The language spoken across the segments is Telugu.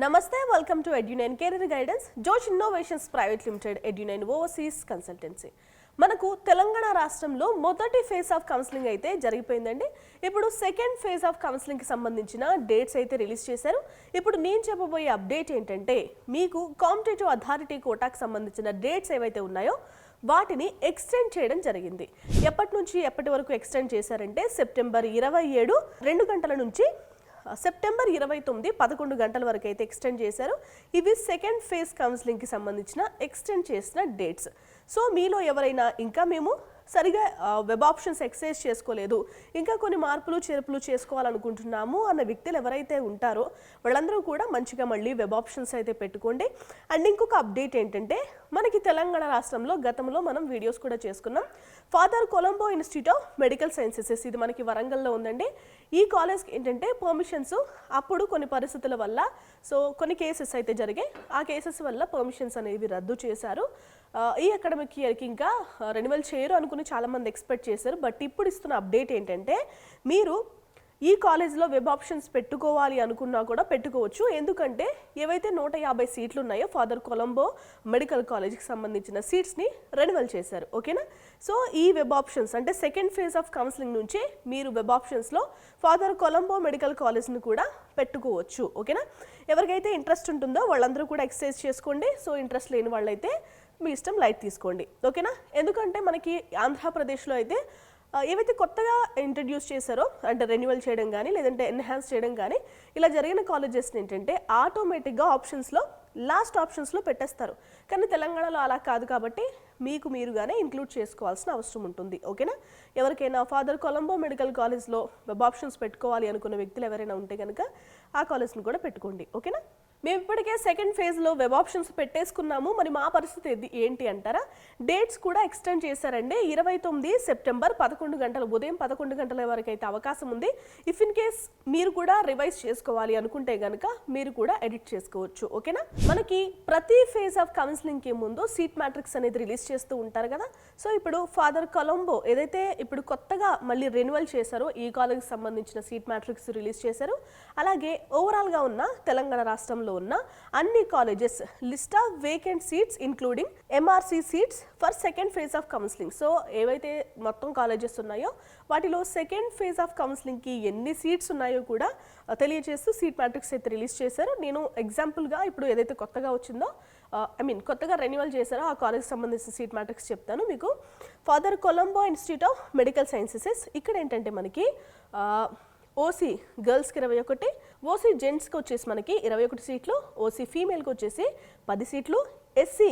Namaste, welcome to Edu9 Career Guidance, Josh Innovations Private Limited, Edu9 Overseas Consultancy. మనకు తెలంగాణ రాష్ట్రంలో మొదటి ఫేజ్ ఆఫ్ కౌన్సిలింగ్ అయితే జరిగిపోయిందండి. ఇప్పుడు సెకండ్ ఫేజ్ ఆఫ్ కౌన్సిలింగ్ కి సంబంధించిన డేట్స్ అయితే రిలీజ్ చేశారు. ఇప్పుడు నేను చెప్పబోయే అప్డేట్ ఏంటంటే మీకు కాంపిటేటివ్ అథారిటీ కోటాకి సంబంధించిన డేట్స్ ఏవైతే ఉన్నాయో వాటిని ఎక్స్టెండ్ చేయడం జరిగింది. ఎప్పటి నుంచి ఎప్పటి వరకు ఎక్స్టెండ్ చేశారంటే సెప్టెంబర్ 27 2 గంటల నుంచి సెప్టెంబర్ 29 11 గంటల వరకు అయితే ఎక్స్టెండ్ చేశారు. ఇవి సెకండ్ ఫేజ్ కౌన్సిలింగ్కి సంబంధించిన ఎక్స్టెండ్ చేసిన డేట్స్. సో మీలో ఎవరైనా ఇంకా మేము సరిగా వెబ్ ఆప్షన్స్ ఎక్సైజ్ చేసుకోలేదు, ఇంకా కొన్ని మార్పులు చేర్పులు చేసుకోవాలనుకుంటున్నాము అన్న వ్యక్తులు ఎవరైతే ఉంటారో వాళ్ళందరూ కూడా మంచిగా మళ్ళీ వెబ్ ఆప్షన్స్ అయితే పెట్టుకోండి. అండ్ ఇంకొక అప్డేట్ ఏంటంటే మనకి తెలంగాణ రాష్ట్రంలో గతంలో మనం వీడియోస్ కూడా చేసుకున్నాం. Father Colombo institute of medical sciences, ఇది మనకి వరంగల్లో ఉందండి. ఈ కాలేజ్కి ఏంటంటే పర్మిషన్స్ అప్పుడు కొన్ని పరిస్థితుల వల్ల కొన్ని కేసెస్ అయితే జరిగాయి. ఆ కేసెస్ వల్ల పర్మిషన్స్ అనేవి రద్దు చేశారు. ఈ అకాడమిక్ ఇయర్కి ఇంకా రెన్యువల్ చేయరు అనుకుని చాలామంది ఎక్స్పెక్ట్ చేశారు. బట్ ఇప్పుడు ఇస్తున్న అప్డేట్ ఏంటంటే మీరు ఈ కాలేజ్లో వెబ్ ఆప్షన్స్ పెట్టుకోవాలి అనుకున్నా కూడా పెట్టుకోవచ్చు. ఎందుకంటే ఏవైతే 150 సీట్లు ఉన్నాయో ఫాదర్ కొలంబో మెడికల్ కాలేజ్కి సంబంధించిన సీట్స్ని రెన్యువల్ చేశారు. ఓకేనా? సో ఈ వెబ్ ఆప్షన్స్ అంటే సెకండ్ ఫేజ్ ఆఫ్ కౌన్సిలింగ్ నుంచి మీరు వెబ్ ఆప్షన్స్లో ఫాదర్ కొలంబో మెడికల్ కాలేజ్ని కూడా పెట్టుకోవచ్చు. ఓకేనా? ఎవరికైతే ఇంట్రెస్ట్ ఉంటుందో వాళ్ళందరూ కూడా ఎక్సర్సైజ్ చేసుకోండి. సో ఇంట్రెస్ట్ లేని వాళ్ళైతే మీ ఇష్టం లైట్ తీసుకోండి. ఓకేనా? ఎందుకంటే మనకి ఆంధ్రప్రదేశ్లో అయితే ఏవైతే కొత్తగా ఇంట్రడ్యూస్ చేశారో అంటే రెన్యువల్ చేయడం కానీ లేదంటే ఎన్హాన్స్ చేయడం కానీ ఇలా జరిగిన కాలేజెస్ని ఏంటంటే ఆటోమేటిక్గా ఆప్షన్స్లో లాస్ట్ ఆప్షన్స్లో పెట్టేస్తారు. కానీ తెలంగాణలో అలా కాదు కాబట్టి మీరుగానే ఇంక్లూడ్ చేసుకోవాల్సిన అవసరం ఉంటుంది. ఓకేనా? ఎవరికైనా ఫాదర్ కొలంబో మెడికల్ కాలేజ్లో వెబ్ ఆప్షన్స్ పెట్టుకోవాలి అనుకున్న వ్యక్తులు ఎవరైనా ఉంటే కనుక ఆ కాలేజ్ని కూడా పెట్టుకోండి. ఓకేనా? మేము ఇప్పటికే సెకండ్ ఫేజ్లో వెబ్ ఆప్షన్స్ పెట్టేసుకున్నాము. మరి మా పరిస్థితి ఏంటి అంటారా? డేట్స్ కూడా ఎక్స్టెండ్ చేశారండి. 29 సెప్టెంబర్ 11 గంటల ఉదయం 11 గంటల వరకు అయితే అవకాశం ఉంది. ఇఫ్ ఇన్ కేస్ మీరు కూడా రివైజ్ చేసుకోవాలి అనుకుంటే కనుక మీరు కూడా ఎడిట్ చేసుకోవచ్చు. ఓకేనా? మనకి ప్రతి ఫేజ్ ఆఫ్ కౌన్సిలింగ్కి ముందు సీట్ మ్యాట్రిక్స్ అనేది రిలీజ్ చేస్తూ ఉంటారు కదా. సో ఇప్పుడు ఫాదర్ కొలంబో ఏదైతే ఇప్పుడు కొత్తగా మళ్ళీ రెన్యువల్ చేశారో ఈ కాలేజ్కి సంబంధించిన సీట్ మ్యాట్రిక్స్ రిలీజ్ చేశారు. అలాగే ఓవరాల్గా ఉన్న తెలంగాణ రాష్ట్రంలో ఉన్న అన్ని colleges list of vacant seats including MRC seats for second phase of counselling. So ఏవైతే మొత్తం కాలేజెస్ ఉన్నాయో వాటిలో సెకండ్ ఫేజ్ ఆఫ్ కౌన్సిలింగ్కి ఎన్ని సీట్స్ ఉన్నాయో కూడా తెలియజేస్తూ సీట్ మ్యాట్రిక్స్ అయితే రిలీజ్ చేశారు. నేను ఎగ్జాంపుల్గా ఇప్పుడు ఏదైతే కొత్తగా వచ్చిందో కొత్తగా రెన్యువల్ చేశారో ఆ కాలేజ్కి సంబంధించిన సీట్ మ్యాట్రిక్స్ చెప్తాను మీకు. Father Colombo institute of medical sciences ఇక్కడ ఏంటంటే మనకి ఓసీ గర్ల్స్కి 21, ఓసీ జెంట్స్కి వచ్చేసి మనకి 21 సీట్లు, ఓసీ ఫీమేల్కి వచ్చేసి 10 సీట్లు, ఎస్సీ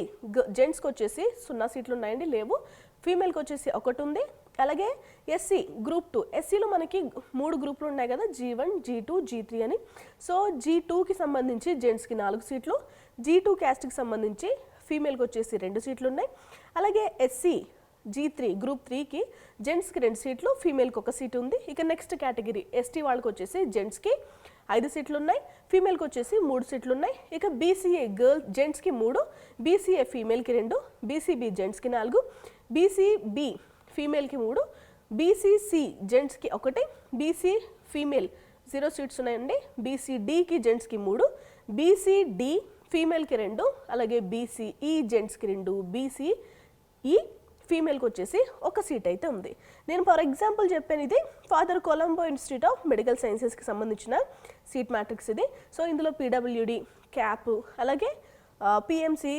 జెంట్స్కి వచ్చేసి 0 సీట్లు ఉన్నాయండి, లేవు. ఫీమేల్కి వచ్చేసి 1 ఉంది. అలాగే ఎస్సీ గ్రూప్ 2, ఎస్సీలో మనకి 3 గ్రూపులు ఉన్నాయి కదా, G1, G2, G3 అని. సో G2కి సంబంధించి జెంట్స్కి 4 సీట్లు, G2 క్యాస్ట్కి సంబంధించి ఫీమేల్కి వచ్చేసి 2 సీట్లు ఉన్నాయి. అలాగే ఎస్సీ G3 గ్రూప్ 3కి జెంట్స్కి 2 సీట్లు, ఫీమేల్కి 1 సీటు ఉంది. ఇక నెక్స్ట్ కేటగిరీ ఎస్టీ వాళ్ళకి వచ్చేసి జెంట్స్కి 5 సీట్లు ఉన్నాయి, ఫీమేల్కి వచ్చేసి 3 సీట్లు ఉన్నాయి. ఇక బీసీఏ జెంట్స్కి 3, బీసీఏ ఫీమేల్కి 2, బీసీబీ జెంట్స్కి 4, బీసీబీ ఫీమేల్కి 3, బీసీసీ జెంట్స్కి 1, బీసీ ఫీమేల్ 0 సీట్స్ ఉన్నాయండి, బీసీడీకి జెంట్స్కి 3, బీసీడీ ఫీమేల్కి 2, అలాగే బీసీఈ జెంట్స్కి 2, బీసీఈ ఫీమేల్కి వచ్చేసి 1 సీట్ అయితే ఉంది. నేను ఫర్ ఎగ్జాంపుల్ చెప్పాను, ఇది father Colombo institute of medical సైన్సెస్కి సంబంధించిన సీట్ మ్యాట్రిక్స్ ఇది. సో ఇందులో పీడబ్ల్యూడి, క్యాప్, అలాగే పిఎంసి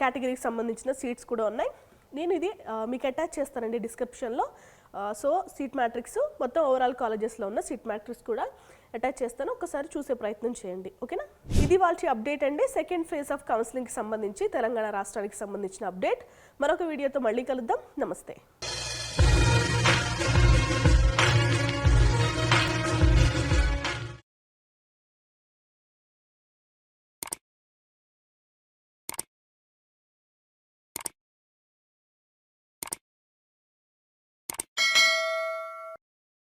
కేటగిరీకి సంబంధించిన సీట్స్ కూడా ఉన్నాయి. నేను ఇది మీకు అటాచ్ చేస్తానండి డిస్క్రిప్షన్లో. సో సీట్ మ్యాట్రిక్స్ మొత్తం ఓవరాల్ కాలేజెస్లో ఉన్న సీట్ మ్యాట్రిక్స్ కూడా అటాచ్ చేస్తాను, ఒకసారి చూసే ప్రయత్నం చేయండి. ఓకేనా? ఇది వాళ్ళ అప్డేట్ అండి. సెకండ్ ఫేజ్ ఆఫ్ కౌన్సిలింగ్కి సంబంధించి తెలంగాణ రాష్ట్రానికి సంబంధించిన అప్డేట్. మరొక వీడియోతో మళ్ళీ కలుద్దాం. నమస్తే.